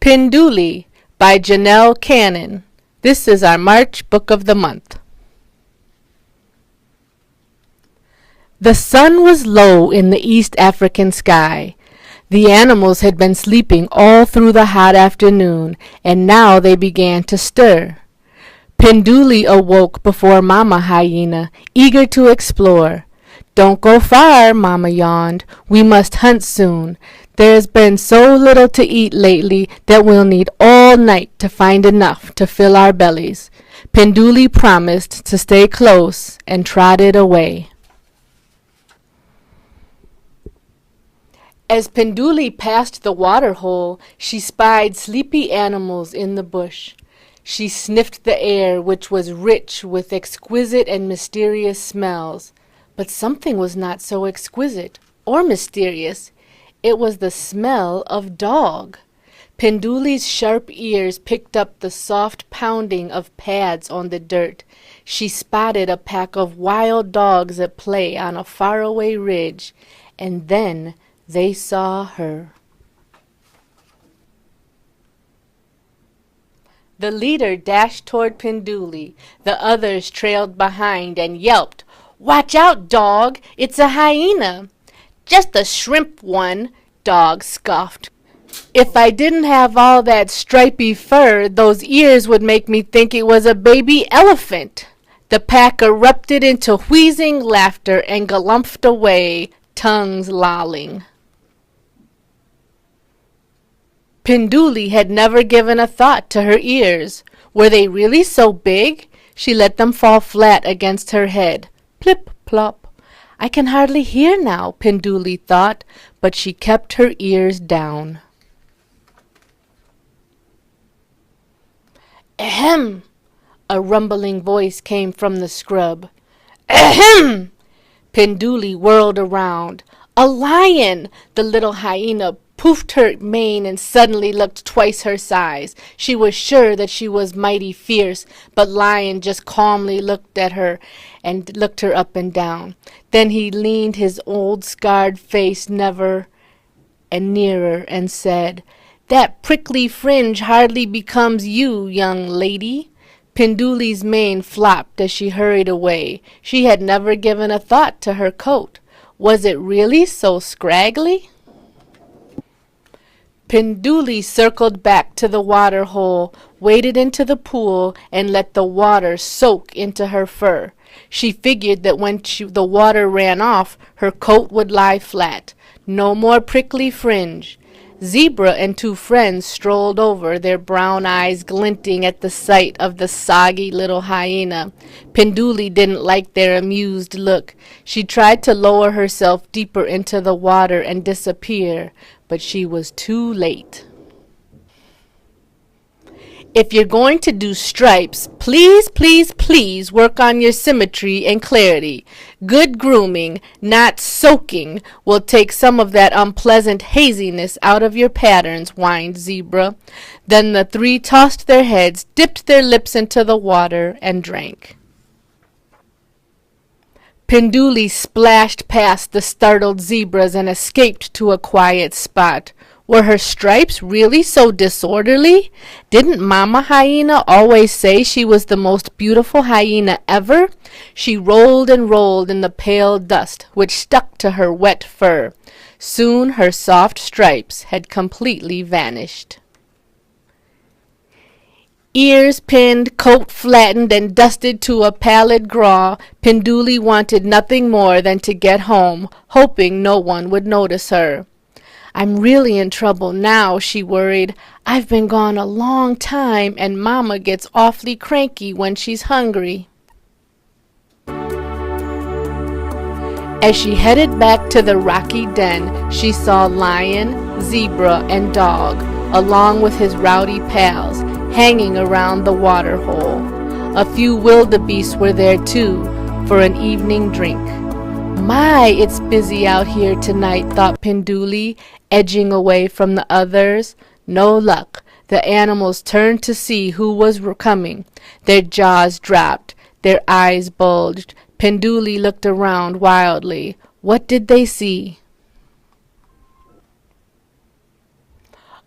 PInduli by Janelle Cannon. This is our March book of the month. The sun was low in the East African sky. The animals had been sleeping all through the hot afternoon, and now they began to stir. PInduli awoke before Mama Hyena, eager to explore. "Don't go far," Mama yawned. "We must hunt soon. There's been so little to eat lately that we'll need all night to find enough to fill our bellies." PInduli promised to stay close and trotted away. As PInduli passed the water hole, she spied sleepy animals in the bush. She sniffed the air, which was rich with exquisite and mysterious smells. But something was not so exquisite or mysterious. It was the smell of dog. PInduli's sharp ears picked up the soft pounding of pads on the dirt. She spotted a pack of wild dogs at play on a faraway ridge, and then they saw her. The leader dashed toward PInduli. The others trailed behind and yelped, "Watch out, dog! It's a hyena!" "Just a shrimp one," Dog scoffed. "If I didn't have all that stripy fur, those ears would make me think it was a baby elephant." The pack erupted into wheezing laughter and galumphed away, tongues lolling. PInduli had never given a thought to her ears. Were they really so big? She let them fall flat against her head. Plip, plop. "I can hardly hear now," PInduli thought, but she kept her ears down. "Ahem!" A rumbling voice came from the scrub. "Ahem!" PInduli whirled around. A lion! The little hyena poofed her mane and suddenly looked twice her size. She was sure that she was mighty fierce, but Lion just calmly looked at her and looked her up and down. Then he leaned his old scarred face never and nearer and said, "That prickly fringe hardly becomes you, young lady." PInduli's mane flopped as she hurried away. She had never given a thought to her coat. Was it really so scraggly? PInduli circled back to the water hole, waded into the pool, and let the water soak into her fur. She figured that when the water ran off, her coat would lie flat. No more prickly fringe. Zebra and two friends strolled over, their brown eyes glinting at the sight of the soggy little hyena. PInduli didn't like their amused look. She tried to lower herself deeper into the water and disappear, but she was too late. "If you're going to do stripes, please, please, please work on your symmetry and clarity. Good grooming, not soaking, will take some of that unpleasant haziness out of your patterns," whined Zebra. Then the three tossed their heads, dipped their lips into the water, and drank. PInduli splashed past the startled zebras and escaped to a quiet spot. Were her stripes really so disorderly? Didn't Mama Hyena always say she was the most beautiful hyena ever? She rolled and rolled in the pale dust, which stuck to her wet fur. Soon her soft stripes had completely vanished. Ears pinned, coat flattened, and dusted to a pallid grau, PInduli wanted nothing more than to get home, hoping no one would notice her. "I'm really in trouble now," she worried. "I've been gone a long time, and Mama gets awfully cranky when she's hungry." As she headed back to the rocky den, she saw Lion, Zebra, and Dog, along with his rowdy pals, hanging around the water hole. A few wildebeest were there too, for an evening drink. "My, it's busy out here tonight," thought PInduli, edging away from the others. No luck. The animals turned to see who was coming. Their jaws dropped. Their eyes bulged. PInduli looked around wildly. What did they see?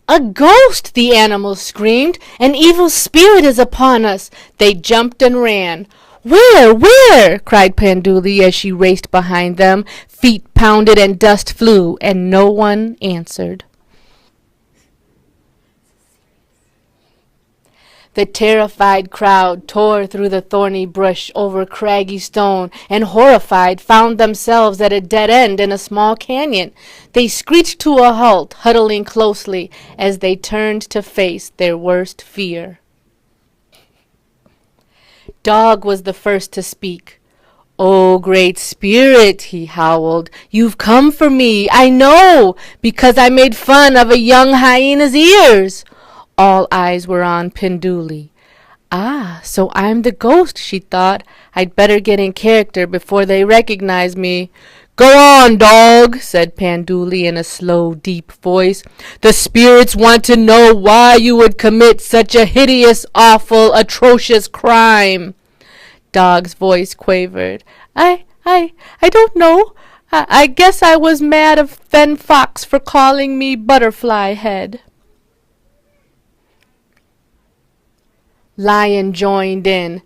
A ghost! The animals screamed. An evil spirit is upon us. They jumped and ran. Where? Where? Cried Penduli as she raced behind them. Feet pounded and dust flew, and no one answered. The terrified crowd tore through the thorny brush over craggy stone, and horrified found themselves at a dead end in a small canyon. They screeched to a halt, huddling closely as they turned to face their worst fear. Dog was the first to speak. "Oh, great spirit," he howled, "you've come for me, I know, because I made fun of a young hyena's ears." All eyes were on Penduli. "Ah, so I'm the ghost," she thought. "I'd better get in character before they recognize me." "Go on, dog," said Penduli in a slow, deep voice. "The spirits want to know why you would commit such a hideous, awful, atrocious crime." Dog's voice quavered. I don't know. I guess I was mad of Fen Fox for calling me Butterfly Head." Lion joined in.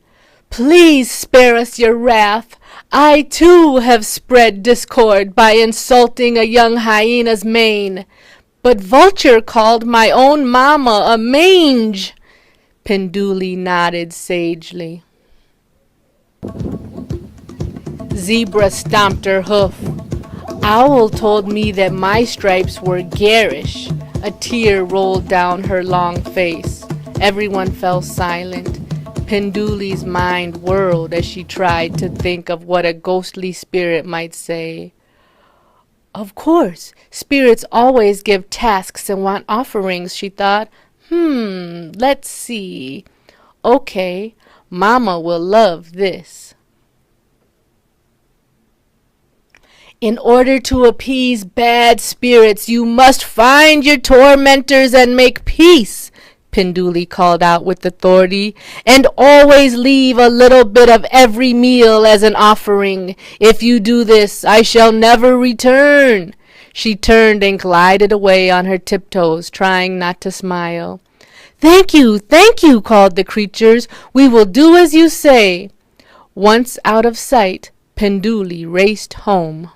"Please spare us your wrath. I too have spread discord by insulting a young hyena's mane. But Vulture called my own mama a mange." Penduli nodded sagely. Zebra stomped her hoof. "Owl told me that my stripes were garish." A tear rolled down her long face. Everyone fell silent. Penduli's mind whirled as she tried to think of what a ghostly spirit might say. "Of course, spirits always give tasks and want offerings," she thought. Let's see. Okay, Mama will love this." "In order to appease bad spirits, you must find your tormentors and make peace," Penduli called out with authority, "and always leave a little bit of every meal as an offering. If you do this, I shall never return." She turned and glided away on her tiptoes, trying not to smile. Thank you, called the creatures. "We will do as you say." Once out of sight, Penduli raced home.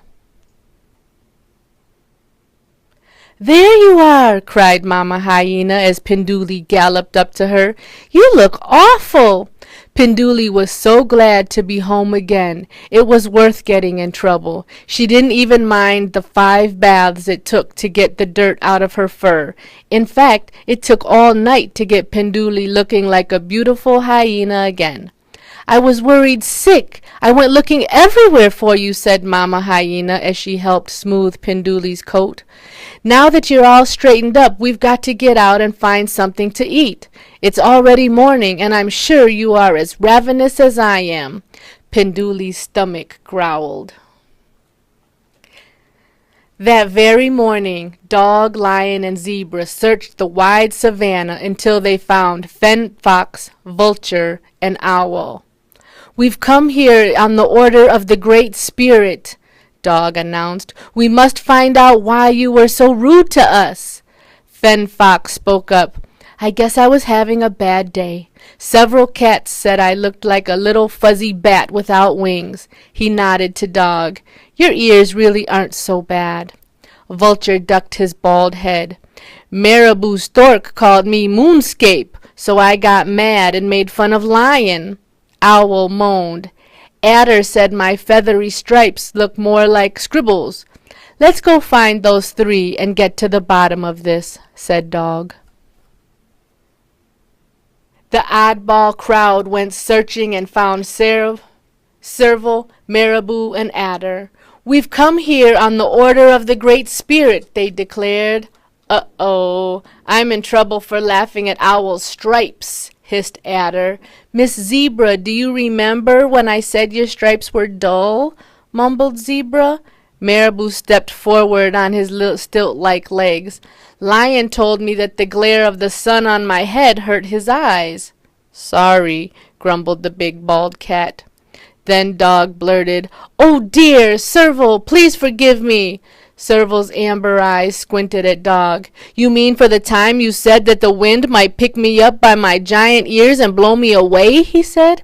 "There you are," cried Mama Hyena as Penduli galloped up to her. "You look awful." Penduli was so glad to be home again. It was worth getting in trouble. She didn't even mind the 5 baths it took to get the dirt out of her fur. In fact, it took all night to get Penduli looking like a beautiful hyena again. "I was worried sick. I went looking everywhere for you," said Mama Hyena as she helped smooth Penduli's coat. "Now that you're all straightened up, we've got to get out and find something to eat. It's already morning, and I'm sure you are as ravenous as I am." Penduli's stomach growled. That very morning, Dog, Lion, and Zebra searched the wide savannah until they found Fen Fox, Vulture, and Owl. "We've come here on the order of the Great Spirit," Dog announced. "We must find out why you were so rude to us." Fen Fox spoke up. "I guess I was having a bad day. Several cats said I looked like a little fuzzy bat without wings." He nodded to Dog. "Your ears really aren't so bad." Vulture ducked his bald head. "Marabou Stork called me Moonscape, so I got mad and made fun of Lion." Owl moaned. "Adder said my feathery stripes look more like scribbles." "Let's go find those 3 and get to the bottom of this," said Dog. The oddball crowd went searching and found Serval, Marabou, and Adder. "We've come here on the order of the Great Spirit," they declared. "Uh-oh, I'm in trouble for laughing at Owl's stripes," hissed Adder. "Miss Zebra, do you remember when I said your stripes were dull?" mumbled Zebra. Marabou stepped forward on his little stilt-like legs. "Lion told me that the glare of the sun on my head hurt his eyes." "Sorry," grumbled the big bald cat. Then Dog blurted, "Oh dear, Serval, please forgive me." Serval's amber eyes squinted at Dog. You mean for the time you said that the wind might pick me up by my giant ears and blow me away, he said.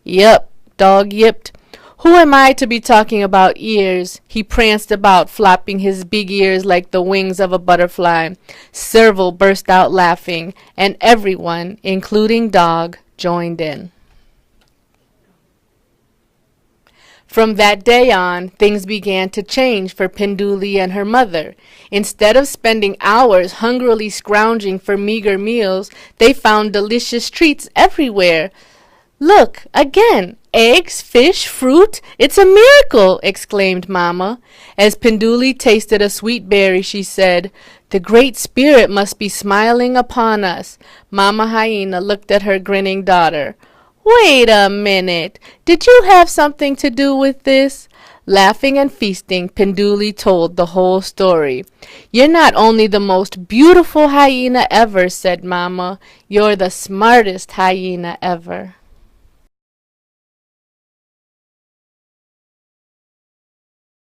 Yep, Dog yipped. Who am I to be talking about ears? He pranced about, flapping his big ears like the wings of a butterfly. Serval burst out laughing, and everyone, including Dog, joined in. From that day on, things began to change for Pinduli and her mother. Instead of spending hours hungrily scrounging for meager meals, they found delicious treats everywhere. Look, again, eggs, fish, fruit. It's a miracle, exclaimed Mama. As Pinduli tasted a sweet berry, she said, The Great Spirit must be smiling upon us. Mama Hyena looked at her grinning daughter. Wait a minute. Did you have something to do with this? Laughing and feasting, Pinduli told the whole story. You're not only the most beautiful hyena ever, said Mama. You're the smartest hyena ever.